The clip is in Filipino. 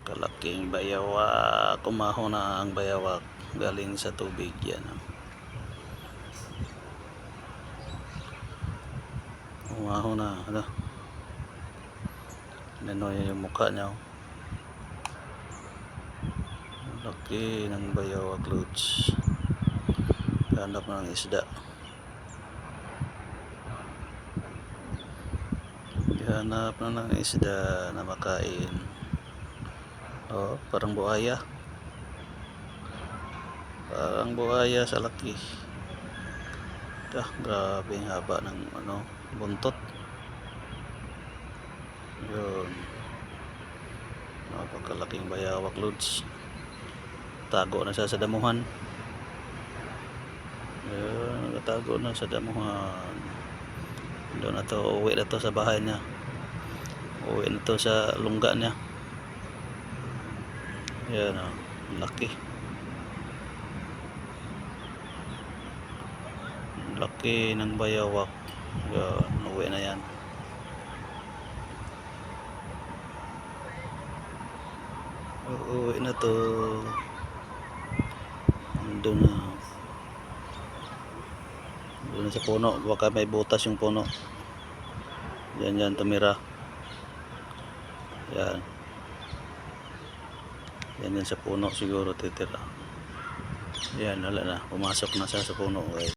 Kalaking bayawak, umahon na ang bayawak galing sa tubig yan. Umahon na, ano? Nanoy yung mukha niya. Laki ng bayawak, lods. Hanap ng isda. Hanap na ng isda na makain. Oh, parang buhaya. Parang buhaya sa laki. Grabe ang haba ng buntot. Yun. Napakalaking bayawak, lods. Tago na siya sa damuhan. Yun, nagtago na sa damuhan. Doon na to, uwi na to sa bahay niya. Uwi na to sa lungga niya. Yan o, laki. Laki ng bayawak. Yan, uwi na yan. Uwi na to. Doon na. Doon na sa puno. Baka may butas yung puno. Yan tumira. Yan. Yan sa puno siguro titira. Yan, wala na. Pumasok na siya sa puno.